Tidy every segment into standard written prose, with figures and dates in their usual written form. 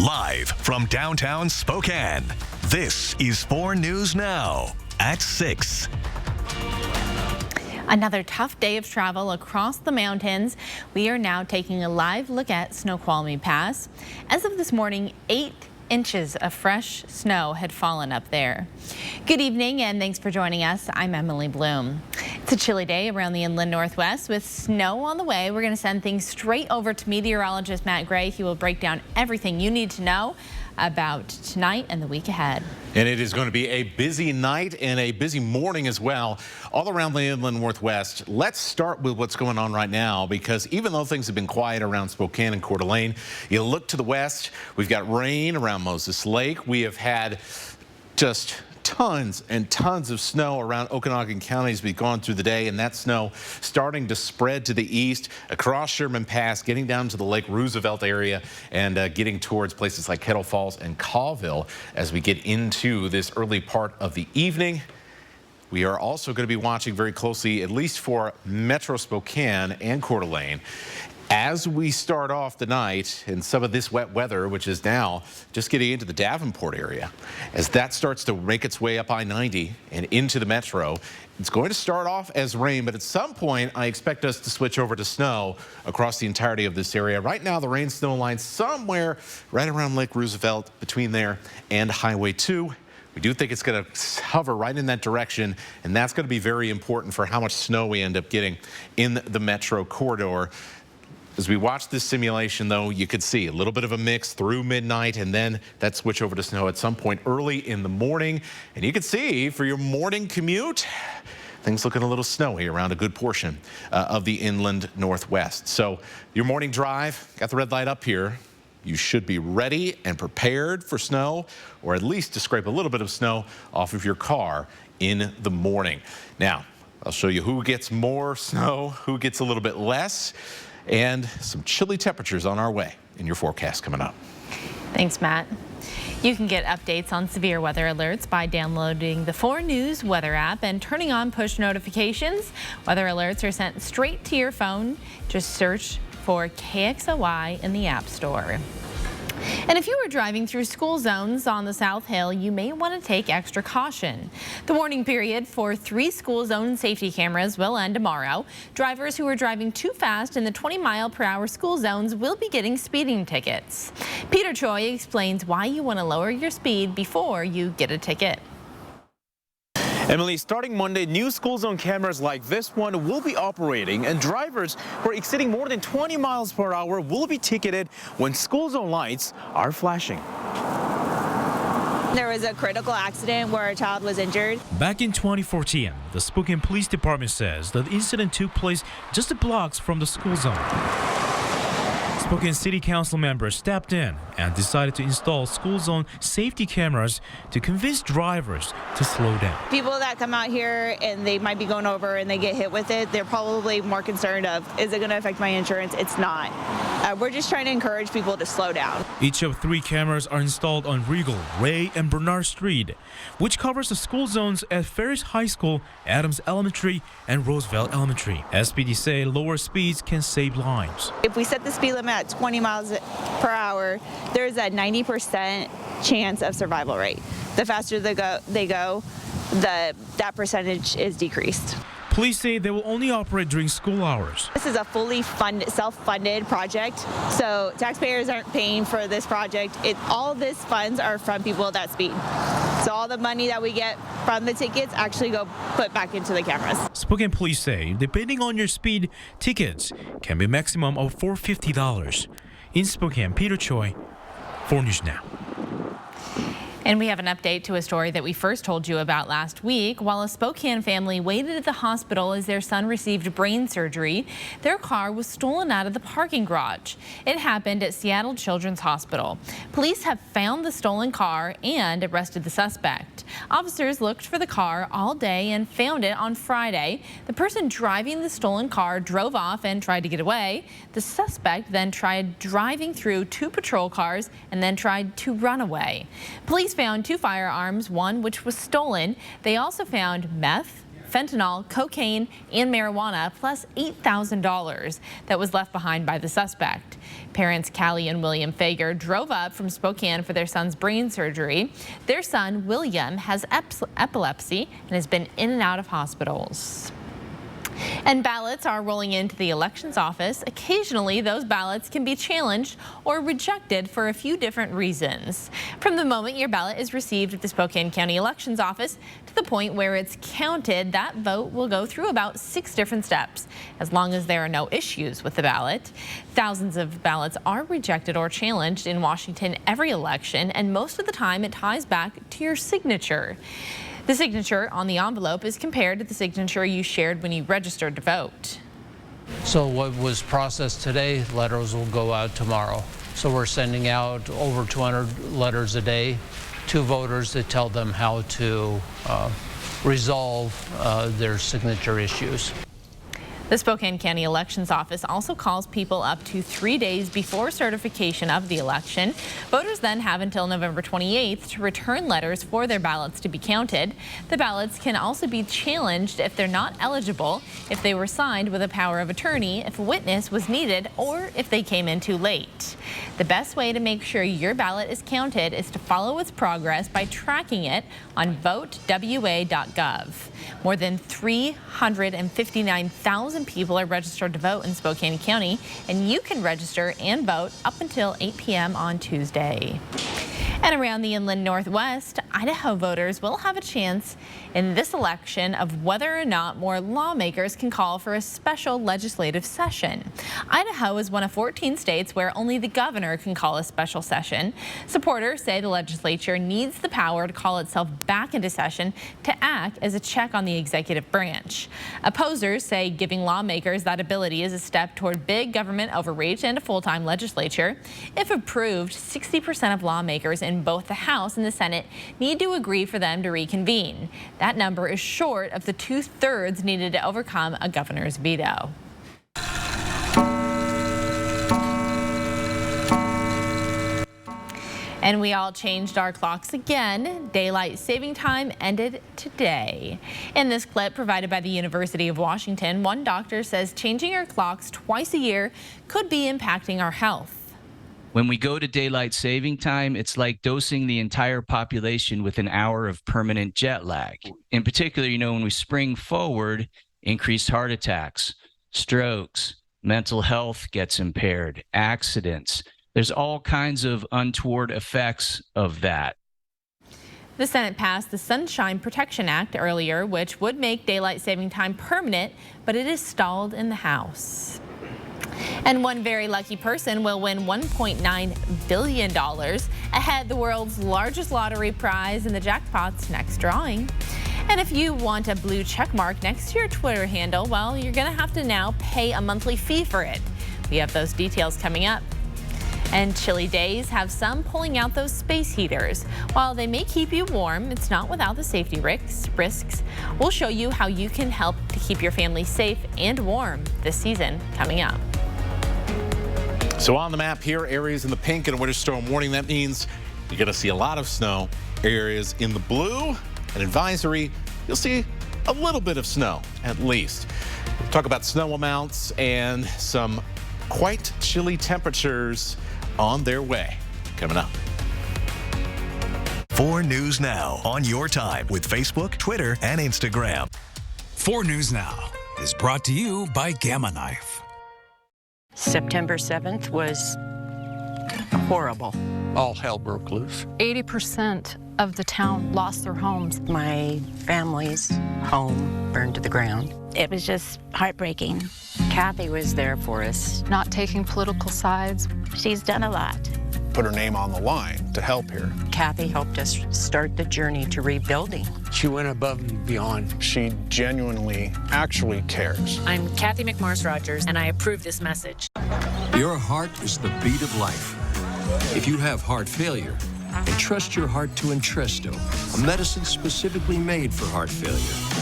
Live from downtown Spokane, this is 4 News Now at 6. Another tough day of travel across the mountains. We are now taking a live look at Snoqualmie Pass. As of this morning, 8 inches of fresh snow had fallen up there. Good evening and thanks for joining us. I'm Emily Bloom. It's a chilly day around the inland Northwest with snow on the way. We're going to send things straight over to meteorologist Matt Gray. He will break down everything you need to know about tonight and the week ahead. And it is going to be a busy night and a busy morning as well, all around the inland Northwest. Let's start with what's going on right now, because even though things have been quiet around Spokane and Coeur d'Alene, you look to the west, we've got rain around Moses Lake. We have had just tons and tons of snow around Okanagan County as we've gone through the day, and that snow starting to spread to the east across Sherman Pass, getting down to the Lake Roosevelt area and getting towards places like Kettle Falls and Colville as we get into this early part of the evening. We are also going to be watching very closely, at least for Metro Spokane and Coeur d'Alene, as we start off the night in some of this wet weather, which is now just getting into the Davenport area. As that starts to make its way up I-90 and into the metro, it's going to start off as rain, but at some point I expect us to switch over to snow across the entirety of this area. Right now the rain snow line somewhere right around Lake Roosevelt, between there and Highway 2. We do think it's going to hover right in that direction, and that's going to be very important for how much snow we end up getting in the metro corridor. As we watch this simulation, though, you could see a little bit of a mix through midnight and then that switch over to snow at some point early in the morning. And you can see for your morning commute, things looking a little snowy around a good portion of the inland Northwest. So your morning drive, got the red light up here. You should be ready and prepared for snow, or at least to scrape a little bit of snow off of your car in the morning. Now, I'll show you who gets more snow, who gets a little bit less, and some chilly temperatures on our way in your forecast coming up. Thanks, Matt. You can get updates on severe weather alerts by downloading the 4 News weather app and turning on push notifications. Weather alerts are sent straight to your phone. Just search for KXOY in the App Store. And if you are driving through school zones on the South Hill, you may want to take extra caution. The warning period for 3 school zone safety cameras will end tomorrow. Drivers who are driving too fast in the 20-mile-per-hour school zones will be getting speeding tickets. Peter Choi explains why you want to lower your speed before you get a ticket. Emily, starting Monday, new school zone cameras like this one will be operating, and drivers who are exceeding more than 20 miles per hour will be ticketed when school zone lights are flashing. There was a critical accident where a child was injured. Back in 2014, the Spokane Police Department says that the incident took place just blocks from the school zone. Spokane City Council members stepped in and decided to install school zone safety cameras to convince drivers to slow down. People that come out here and they might be going over and they get hit with it, they're probably more concerned of, is it going to affect my insurance? It's not. We're just trying to encourage people to slow down. Each of 3 cameras are installed on Regal, Ray, and Bernard Street, which covers the school zones at Ferris High School, Adams Elementary, and Roosevelt Elementary. SPD say lower speeds can save lives. If we set the speed limit at 20 miles per hour, there's a 90% chance of survival rate. The faster they go, that percentage is decreased. Police say they will only operate during school hours. This is a fully self-funded project, so taxpayers aren't paying for this project. All this funds are from people that speed. So all the money that we get from the tickets actually go put back into the cameras. Spokane police say, depending on your speed, tickets can be a maximum of $450. In Spokane, Peter Choi, 4 News Now. And we have an update to a story that we first told you about last week. While a Spokane family waited at the hospital as their son received brain surgery, their car was stolen out of the parking garage. It happened at Seattle Children's Hospital. Police have found the stolen car and arrested the suspect. Officers looked for the car all day and found it on Friday. The person driving the stolen car drove off and tried to get away. The suspect then tried driving through 2 patrol cars and then tried to run away. Police found 2 firearms, one which was stolen. They also found meth, fentanyl, cocaine, and marijuana, plus $8,000 that was left behind by the suspect. Parents Callie and William Fager drove up from Spokane for their son's brain surgery. Their son, William, has epilepsy and has been in and out of hospitals. And ballots are rolling into the elections office. Occasionally, those ballots can be challenged or rejected for a few different reasons. From the moment your ballot is received at the Spokane County Elections Office to the point where it's counted, that vote will go through about 6 different steps, as long as there are no issues with the ballot. Thousands of ballots are rejected or challenged in Washington every election, and most of the time it ties back to your signature. The signature on the envelope is compared to the signature you shared when you registered to vote. So what was processed today, letters will go out tomorrow. So we're sending out over 200 letters a day to voters that tell them how to resolve their signature issues. The Spokane County Elections Office also calls people up to 3 days before certification of the election. Voters then have until November 28th to return letters for their ballots to be counted. The ballots can also be challenged if they're not eligible, if they were signed with a power of attorney, if a witness was needed, or if they came in too late. The best way to make sure your ballot is counted is to follow its progress by tracking it on votewa.gov. More than 359,000 people are registered to vote in Spokane County, and you can register and vote up until 8 p.m. on Tuesday. And around the inland Northwest, Idaho voters will have a chance in this election of whether or not more lawmakers can call for a special legislative session. Idaho is one of 14 states where only the governor can call a special session. Supporters say the legislature needs the power to call itself back into session to act as a check on the executive branch. Opposers say giving lawmakers that ability is a step toward big government overreach and a full-time legislature. If approved, 60% of lawmakers in both the House and the Senate need to agree for them to reconvene. That number is short of the 2/3 needed to overcome a governor's veto. And we all changed our clocks again. Daylight saving time ended today. In this clip provided by the University of Washington, one doctor says changing our clocks twice a year could be impacting our health. When we go to daylight saving time, it's like dosing the entire population with an hour of permanent jet lag. In particular, when we spring forward, increased heart attacks, strokes, mental health gets impaired, accidents. There's all kinds of untoward effects of that. The Senate passed the Sunshine Protection Act earlier, which would make daylight saving time permanent, but it is stalled in the House. And one very lucky person will win $1.9 billion ahead the world's largest lottery prize in the jackpot's next drawing. And if you want a blue check mark next to your Twitter handle, well, you're going to have to now pay a monthly fee for it. We have those details coming up. And chilly days have some pulling out those space heaters. While they may keep you warm, it's not without the safety risks. We'll show you how you can help to keep your family safe and warm this season coming up. So on the map here, areas in the pink and winter storm warning. That means you're going to see a lot of snow. Areas in the blue, an advisory, you'll see a little bit of snow at least. We'll talk about snow amounts and some quite chilly temperatures on their way. Coming up. 4 News Now on your time with Facebook, Twitter, and Instagram. 4 News Now is brought to you by Gamma Knife. September 7th was horrible. All hell broke loose. 80% of the town lost their homes. My family's home burned to the ground. It was just heartbreaking. Kathy was there for us. Not taking political sides. She's done a lot. Put her name on the line to help here. Kathy helped us start the journey to rebuilding. She went above and beyond. She genuinely, actually cares. I'm Kathy McMorris-Rogers, and I approve this message. Your heart is the beat of life. If you have heart failure, entrust your heart to Entresto, a medicine specifically made for heart failure.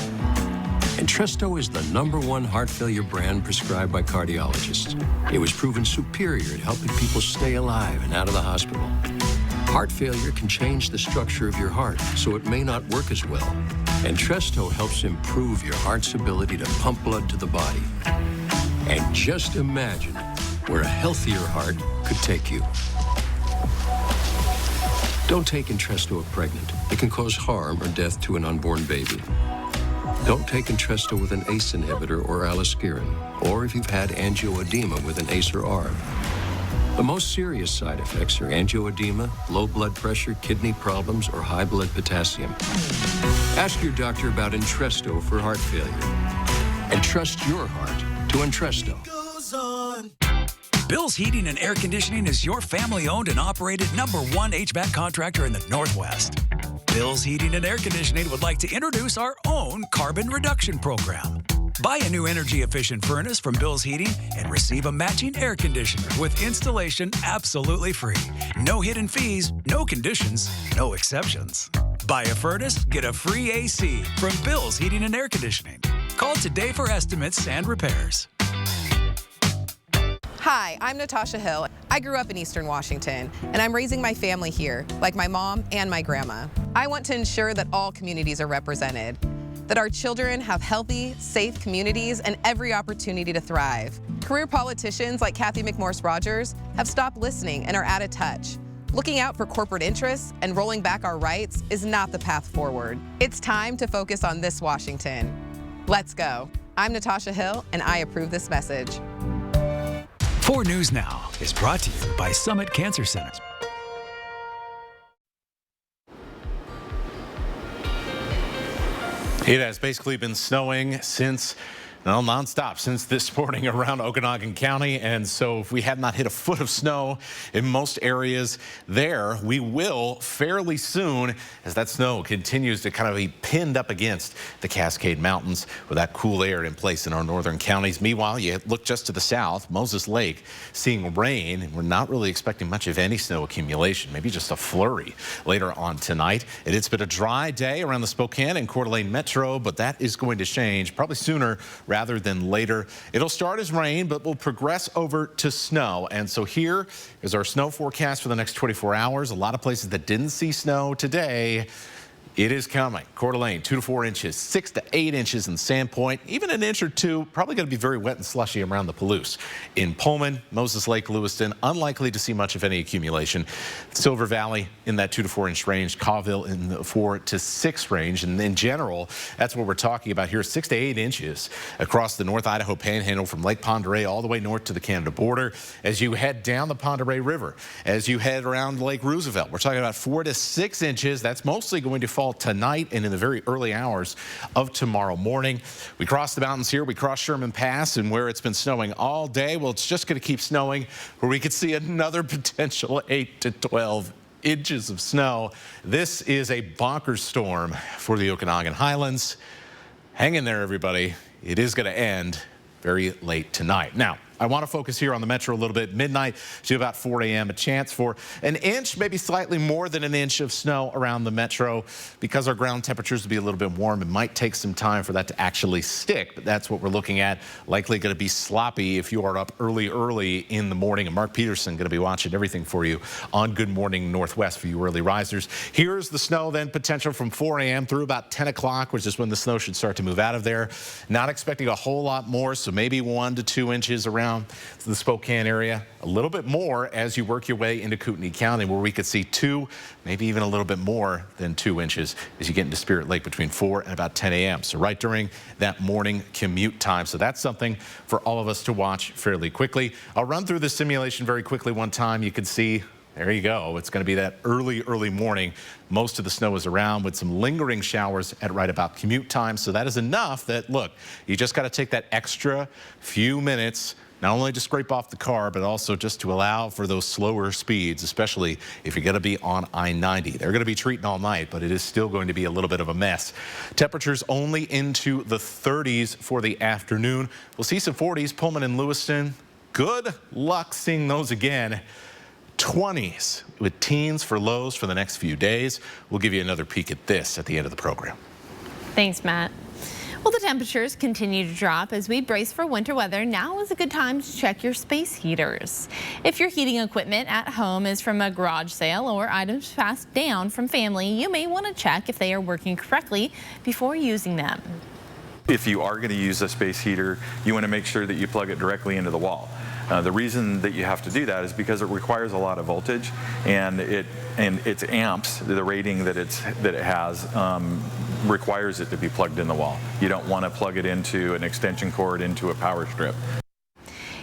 Entresto is the #1 heart failure brand prescribed by cardiologists. It was proven superior at helping people stay alive and out of the hospital. Heart failure can change the structure of your heart, so it may not work as well. Entresto helps improve your heart's ability to pump blood to the body. And just imagine where a healthier heart could take you. Don't take Entresto if pregnant. It can cause harm or death to an unborn baby. Don't take Entresto with an ACE inhibitor or aliskiren, or if you've had angioedema with an ACE or ARB. The most serious side effects are angioedema, low blood pressure, kidney problems, or high blood potassium. Ask your doctor about Entresto for heart failure. And trust your heart to Entresto. Bill's Heating and Air Conditioning is your family-owned and operated #1 HVAC contractor in the Northwest. Bill's Heating and Air Conditioning would like to introduce our own carbon reduction program. Buy a new energy-efficient furnace from Bill's Heating and receive a matching air conditioner with installation absolutely free. No hidden fees, no conditions, no exceptions. Buy a furnace, get a free AC from Bill's Heating and Air Conditioning. Call today for estimates and repairs. Hi, I'm Natasha Hill. I grew up in Eastern Washington, and I'm raising my family here, like my mom and my grandma. I want to ensure that all communities are represented, that our children have healthy, safe communities and every opportunity to thrive. Career politicians like Cathy McMorris Rodgers have stopped listening and are out of touch. Looking out for corporate interests and rolling back our rights is not the path forward. It's time to focus on this Washington. Let's go. I'm Natasha Hill, and I approve this message. 4 News Now is brought to you by Summit Cancer Centers. It has basically been snowing since, nonstop since this morning around Okanogan County. And so if we have not hit a foot of snow in most areas there, we will fairly soon as that snow continues to kind of be pinned up against the Cascade Mountains with that cool air in place in our northern counties. Meanwhile, you look just to the south, Moses Lake seeing rain, and we're not really expecting much of any snow accumulation, maybe just a flurry later on tonight. It's been a dry day around the Spokane and Coeur d'Alene Metro, but that is going to change probably sooner rather than later. It'll start as rain, but will progress over to snow. And so here is our snow forecast for the next 24 hours. A lot of places that didn't see snow today. It is coming. Coeur d'Alene, 2 to 4 inches, 6 to 8 inches in Sandpoint, even an inch or two. Probably going to be very wet and slushy around the Palouse. In Pullman, Moses Lake, Lewiston, unlikely to see much of any accumulation. Silver Valley in that 2 to 4 inch range. Colville in the 4 to 6 range. And in general, that's what we're talking about here, 6 to 8 inches across the North Idaho Panhandle from Lake Pend Oreille all the way north to the Canada border. As you head down the Pend Oreille River, as you head around Lake Roosevelt, we're talking about 4 to 6 inches. That's mostly going to fall tonight and in the very early hours of tomorrow morning. We cross the mountains here. We cross Sherman Pass, and where it's been snowing all day, well, it's just going to keep snowing, where we could see another potential 8 to 12 inches of snow. This is a bonkers storm for the Okanogan Highlands. Hang in there, everybody. It is going to end very late tonight. Now, I want to focus here on the metro a little bit. Midnight to about 4 a.m. A chance for an inch, maybe slightly more than an inch of snow around the metro. Because our ground temperatures will be a little bit warm, it might take some time for that to actually stick. But that's what we're looking at. Likely going to be sloppy if you are up early in the morning. And Mark Peterson going to be watching everything for you on Good Morning Northwest for you early risers. Here's the snow then potential from 4 a.m. through about 10 o'clock, which is when the snow should start to move out of there. Not expecting a whole lot more, so maybe 1 to 2 inches around the Spokane area. A little bit more as you work your way into Kootenai County, where we could see 2, maybe even a little bit more than 2 inches as you get into Spirit Lake between 4 and about 10 a.m. So right during that morning commute time. So that's something for all of us to watch fairly quickly. I'll run through the simulation very quickly one time. You can see, there you go. It's going to be that early morning. Most of the snow is around with some lingering showers at right about commute time. So that is enough that, look, you just got to take that extra few minutes, not only to scrape off the car, but also just to allow for those slower speeds, especially if you're going to be on I-90. They're going to be treating all night, but it is still going to be a little bit of a mess. Temperatures only into the 30s for the afternoon. We'll see some 40s, Pullman and Lewiston. Good luck seeing those again. 20s with teens for lows for the next few days. We'll give you another peek at this at the end of the program. Thanks, Matt. Well, the temperatures continue to drop as we brace for winter weather. Now is a good time to check your space heaters. If your heating equipment at home is from a garage sale or items passed down from family, you may want to check if they are working correctly before using them. If you are going to use a space heater, you want to make sure that you plug it directly into the wall. The reason that you have to do that is because it requires a lot of voltage, and its amps, the rating that it has, requires it to be plugged in the wall. You don't want to plug it into an extension cord into a power strip.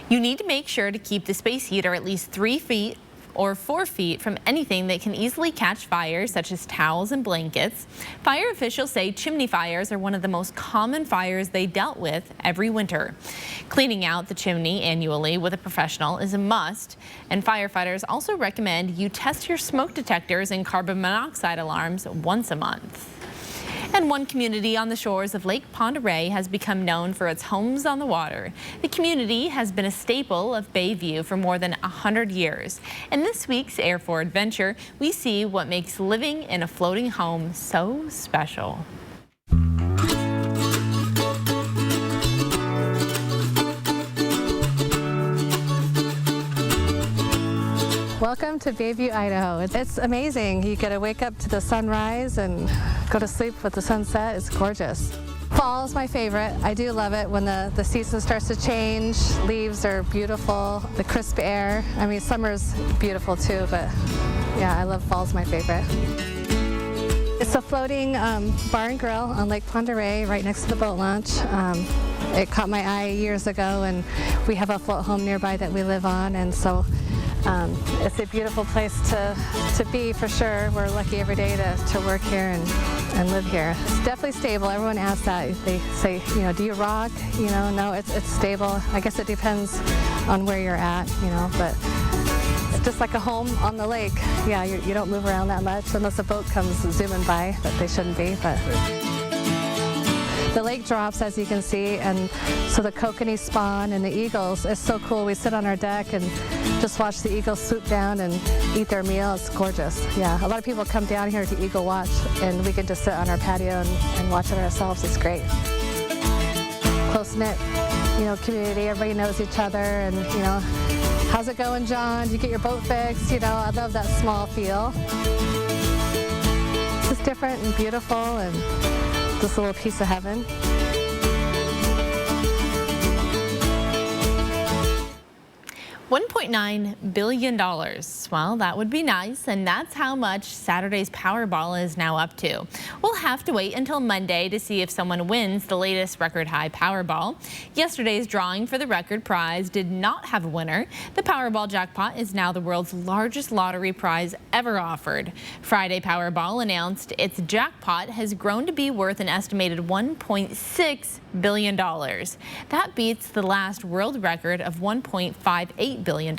You need to make sure to keep the space heater at least 3 feet or 4 feet from anything that can easily catch fire, such as towels and blankets. Fire officials say chimney fires are one of the most common fires they dealt with every winter. Cleaning out the chimney annually with a professional is a must, and firefighters also recommend you test your smoke detectors and carbon monoxide alarms once a month. And one community on the shores of Lake Pend Oreille has become known for its homes on the water. The community has been a staple of Bayview for more than 100 years. In this week's Air for Adventure, we see what makes living in a floating home so special. Welcome to Bayview, Idaho. It's amazing. You get to wake up to the sunrise and go to sleep with the sunset. It's gorgeous. Fall is my favorite. I do love it when the season starts to change. Leaves are beautiful, the crisp air. I mean, summer's beautiful too, but yeah, I love fall's my favorite. It's a floating bar and grill on Lake Pend Oreille right next to the boat launch. It caught my eye years ago, and we have a float home nearby that we live on, and so it's a beautiful place to be for sure. We're lucky every day to work here and live here. It's definitely stable. Everyone asks that. They say, you know, do you rock? You know, no, it's stable. I guess it depends on where you're at, you know, but it's just like a home on the lake. Yeah, you don't move around that much unless a boat comes zooming by, but they shouldn't be. But the lake drops, as you can see, and so the kokanee spawn and the eagles. It's so cool. We sit on our deck and just watch the eagles swoop down and eat their meal. It's gorgeous. Yeah, a lot of people come down here to eagle watch, and we can just sit on our patio and watch it ourselves. It's great. Close-knit, you know, community. Everybody knows each other, and you know, how's it going, John? Did you get your boat fixed? You know, I love that small feel. It's just different and beautiful, and just a little piece of heaven. $1.9 billion. Well, that would be nice, and that's how much Saturday's Powerball is now up to. We'll have to wait until Monday to see if someone wins the latest record-high Powerball. Yesterday's drawing for the record prize did not have a winner. The Powerball jackpot is now the world's largest lottery prize ever offered. Friday Powerball announced its jackpot has grown to be worth an estimated $1.6 billion. That beats the last world record of $1.58 billion,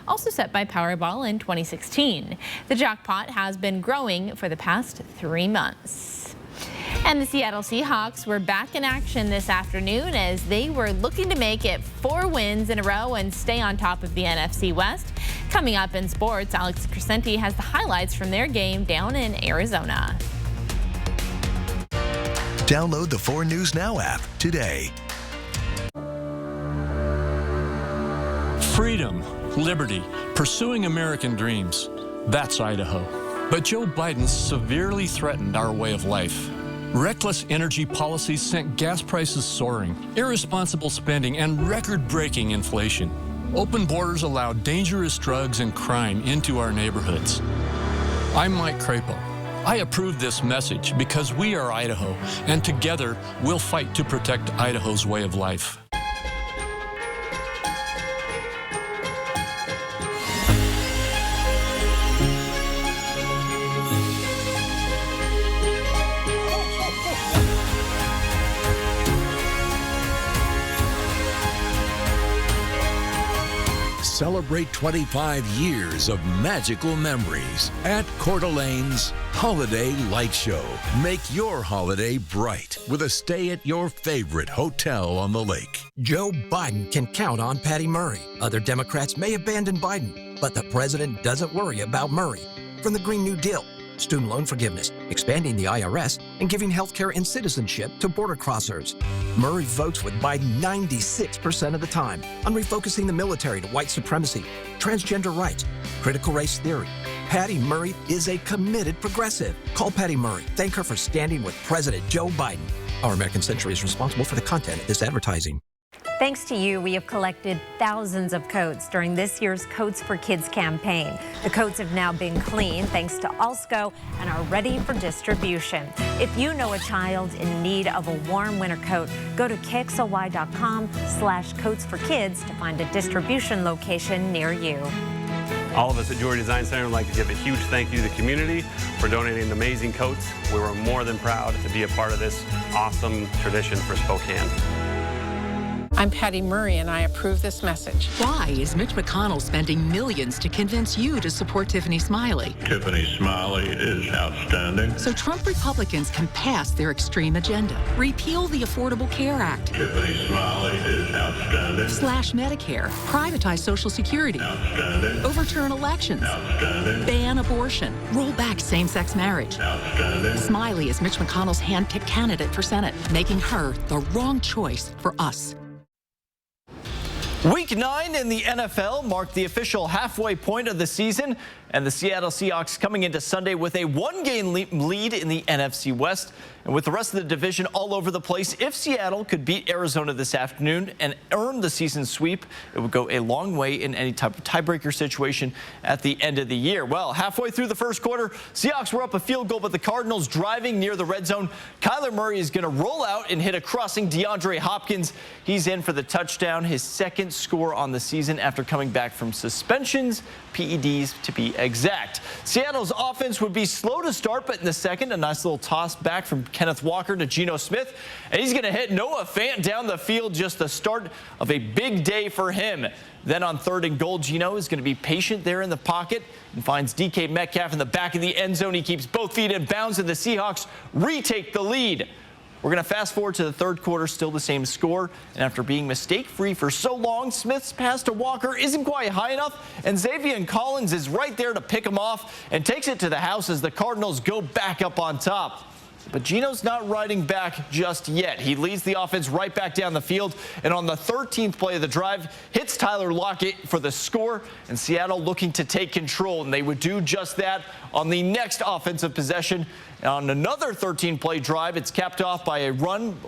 also set by Powerball in 2016. The jackpot has been growing for the past 3 months. And the Seattle Seahawks were back in action this afternoon as they were looking to make it 4 wins in a row and stay on top of the NFC West. Coming up in sports, Alex Crescenti has the highlights from their game down in Arizona. Download the 4 News Now app today. Freedom, liberty, pursuing American dreams. That's Idaho. But Joe Biden severely threatened our way of life. Reckless energy policies sent gas prices soaring, irresponsible spending, and record-breaking inflation. Open borders allowed dangerous drugs and crime into our neighborhoods. I'm Mike Crapo. I approve this message because we are Idaho, and together we'll fight to protect Idaho's way of life. Celebrate 25 years of magical memories at Coeur d'Alene's Holiday Light Show. Make your holiday bright with a stay at your favorite hotel on the lake. Joe Biden can count on Patty Murray. Other Democrats may abandon Biden, but the president doesn't worry about Murray. From the Green New Deal student loan forgiveness, expanding the IRS, and giving healthcare and citizenship to border crossers. Murray votes with Biden 96% of the time on refocusing the military to white supremacy, transgender rights, critical race theory. Patty Murray is a committed progressive. Call Patty Murray. Thank her for standing with President Joe Biden. Our American Century is responsible for the content of this advertising. Thanks to you, we have collected thousands of coats during this year's Coats for Kids campaign. The coats have now been cleaned thanks to Alsco and are ready for distribution. If you know a child in need of a warm winter coat, go to KXLY.com/coatsforkids to find a distribution location near you. All of us at Jewelry Design Center would like to give a huge thank you to the community for donating amazing coats. We were more than proud to be a part of this awesome tradition for Spokane. I'm Patty Murray, and I approve this message. Why is Mitch McConnell spending millions to convince you to support Tiffany Smiley? Tiffany Smiley is outstanding. So Trump Republicans can pass their extreme agenda. Repeal the Affordable Care Act. Tiffany Smiley is outstanding. Slash Medicare. Privatize Social Security. Outstanding. Overturn elections. Outstanding. Ban abortion. Roll back same-sex marriage. Outstanding. Smiley is Mitch McConnell's hand-picked candidate for Senate, making her the wrong choice for us. Week 9 in the NFL marked the official halfway point of the season, and the Seattle Seahawks coming into Sunday with a one-game lead in the NFC West. And with the rest of the division all over the place, if Seattle could beat Arizona this afternoon and earn the season sweep, it would go a long way in any type of tiebreaker situation at the end of the year. Well, halfway through the first quarter, Seahawks were up a field goal, but the Cardinals driving near the red zone. Kyler Murray is going to roll out and hit a crossing. DeAndre Hopkins, he's in for the touchdown, his second score on the season after coming back from suspensions, PEDs to be exact. Seattle's offense would be slow to start, but in the second, a nice little toss back from Kenneth Walker to Geno Smith, and he's going to hit Noah Fant down the field. Just the start of a big day for him. Then on 3rd and goal, Geno is going to be patient there in the pocket and finds DK Metcalf in the back of the end zone. He keeps both feet in bounds, and the Seahawks retake the lead. We're going to fast forward to the third quarter, still the same score. And after being mistake-free for so long, Smith's pass to Walker isn't quite high enough, and Xavier Collins is right there to pick him off and takes it to the house as the Cardinals go back up on top. But Geno's not riding back just yet. He leads the offense right back down the field, and on the 13th play of the drive, hits Tyler Lockett for the score, and Seattle looking to take control, and they would do just that on the next offensive possession. On another 13-play drive, it's capped off by a run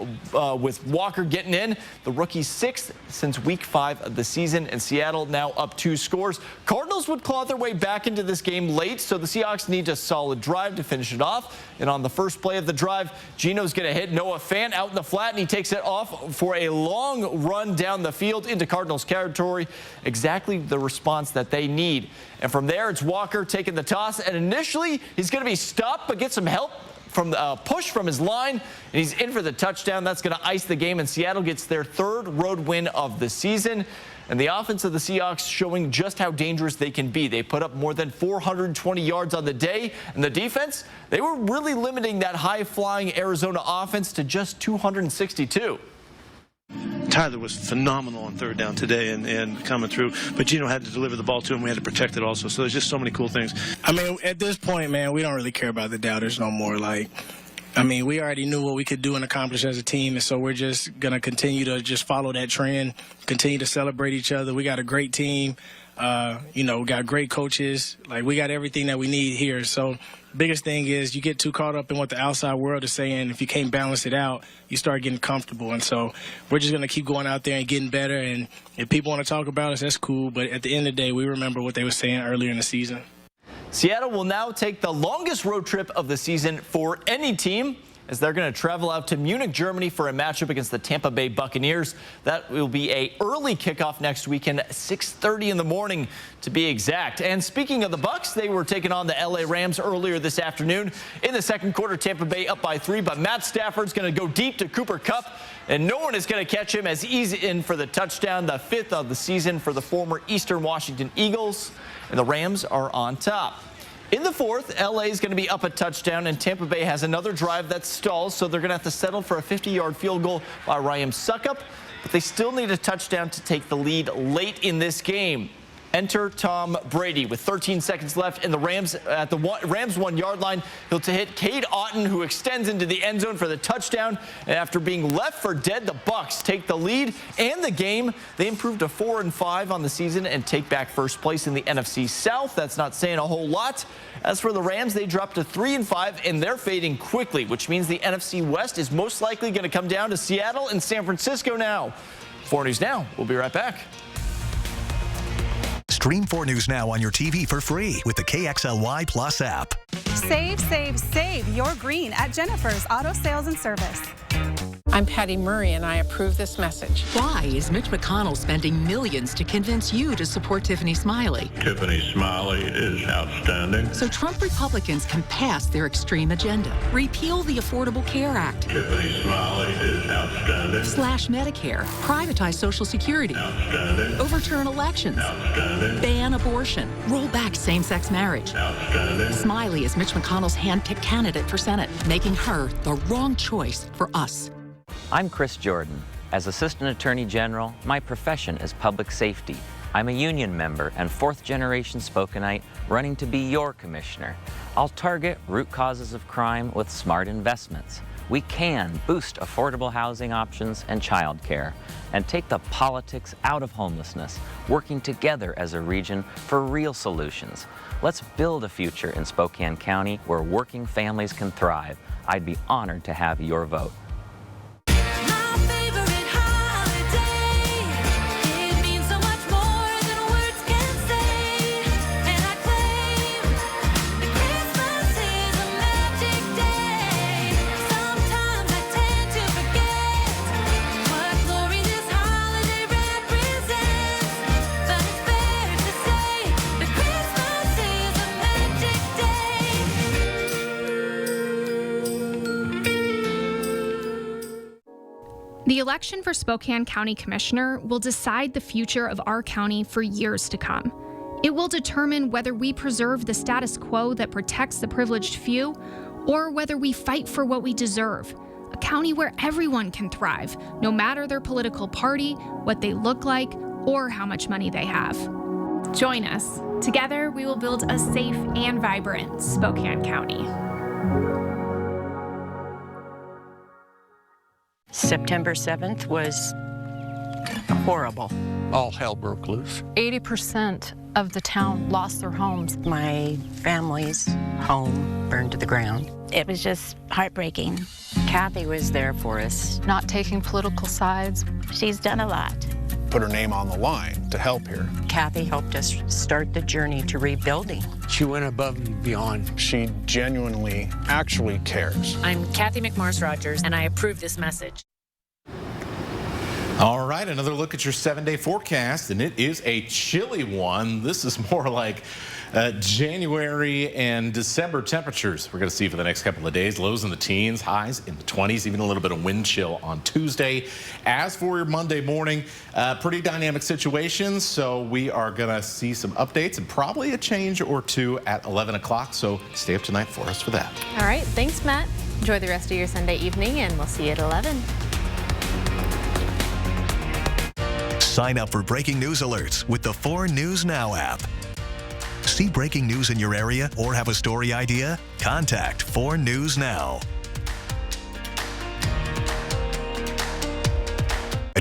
with Walker getting in. The rookie's 6th since week 5 of the season, and Seattle now up 2 scores. Cardinals would claw their way back into this game late, so the Seahawks need a solid drive to finish it off. And on the first play of the drive, Geno's going to hit Noah Fant out in the flat, and he takes it off for a long run down the field into Cardinals territory. Exactly the response that they need. And from there, it's Walker taking the toss, and initially he's going to be stopped, but get some help from the push from his line, and he's in for the touchdown. That's going to ice the game, and Seattle gets their 3rd road win of the season. And the offense of the Seahawks showing just how dangerous they can be. They put up more than 420 yards on the day, and the defense, they were really limiting that high-flying Arizona offense to just 262. Tyler was phenomenal on 3rd down today and coming through, but Geno had to deliver the ball to him. We had to protect it also. So there's just so many cool things. I mean, at this point, man, we don't really care about the doubters no more. We already knew what we could do and accomplish as a team, and so we're just going to continue to just follow that trend, continue to celebrate each other. We got a great team. We got great coaches. We got everything that we need here. So biggest thing is you get too caught up in what the outside world is saying. If you can't balance it out, you start getting comfortable. And so we're just going to keep going out there and getting better. And if people want to talk about us, that's cool. But at the end of the day, we remember what they were saying earlier in the season. Seattle will now take the longest road trip of the season for any team, as they're going to travel out to Munich, Germany for a matchup against the Tampa Bay Buccaneers. That will be an early kickoff next weekend at 6:30 in the morning to be exact. And speaking of the Bucs, they were taking on the LA Rams earlier this afternoon. In the second quarter, Tampa Bay up by 3, but Matt Stafford's going to go deep to Cooper Kupp, and no one is going to catch him as he's in for the touchdown, the 5th of the season for the former Eastern Washington Eagles, and the Rams are on top. In the 4th, LA is going to be up a touchdown, and Tampa Bay has another drive that stalls, so they're going to have to settle for a 50-yard field goal by Ryan Suckup, but they still need a touchdown to take the lead late in this game. Enter Tom Brady with 13 seconds left, and the Rams at the Rams 1-yard line. He'll to hit Cade Otton, who extends into the end zone for the touchdown. And after being left for dead, the Bucs take the lead and the game. They improve to 4-5 on the season and take back first place in the NFC South. That's not saying a whole lot. As for the Rams, they drop to 3-5, and they're fading quickly, which means the NFC West is most likely going to come down to Seattle and San Francisco now. 4 News Now. We'll be right back. Stream 4 News Now on your TV for free with the KXLY Plus app. Save, save, save your green at Jennifer's Auto Sales and Service. I'm Patty Murray, and I approve this message. Why is Mitch McConnell spending millions to convince you to support Tiffany Smiley? Tiffany Smiley is outstanding. So Trump Republicans can pass their extreme agenda. Repeal the Affordable Care Act. Tiffany Smiley is outstanding. Slash Medicare. Privatize Social Security. Outstanding. Overturn elections. Outstanding. Ban abortion. Roll back same-sex marriage. Outstanding. Smiley is Mitch McConnell's hand-picked candidate for Senate, making her the wrong choice for us. I'm Chris Jordan. As Assistant Attorney General, my profession is public safety. I'm a union member and fourth-generation Spokanite running to be your commissioner. I'll target root causes of crime with smart investments. We can boost affordable housing options and childcare and take the politics out of homelessness, working together as a region for real solutions. Let's build a future in Spokane County where working families can thrive. I'd be honored to have your vote. The election for Spokane County Commissioner will decide the future of our county for years to come. It will determine whether we preserve the status quo that protects the privileged few, or whether we fight for what we deserve, a county where everyone can thrive, no matter their political party, what they look like, or how much money they have. Join us. Together, we will build a safe and vibrant Spokane County. September 7th was horrible. All hell broke loose. 80% of the town lost their homes. My family's home burned to the ground. It was just heartbreaking. Kathy was there for us. Not taking political sides. She's done a lot. Put her name on the line to help here. Kathy helped us start the journey to rebuilding. She went above and beyond. She genuinely, actually cares. I'm Kathy McMars-Rogers, and I approve this message. All right, another look at your 7-day forecast, and it is a chilly one. This is more like January and December temperatures we're going to see for the next couple of days. Lows in the teens, highs in the 20s, even a little bit of wind chill on Tuesday. As for your Monday morning, pretty dynamic situations, so we are going to see some updates and probably a change or two at 11 o'clock, so stay up tonight for us for that. All right, thanks, Matt. Enjoy the rest of your Sunday evening, and we'll see you at 11. Sign up for breaking news alerts with the 4 News Now app. See breaking news in your area or have a story idea? Contact 4 News Now.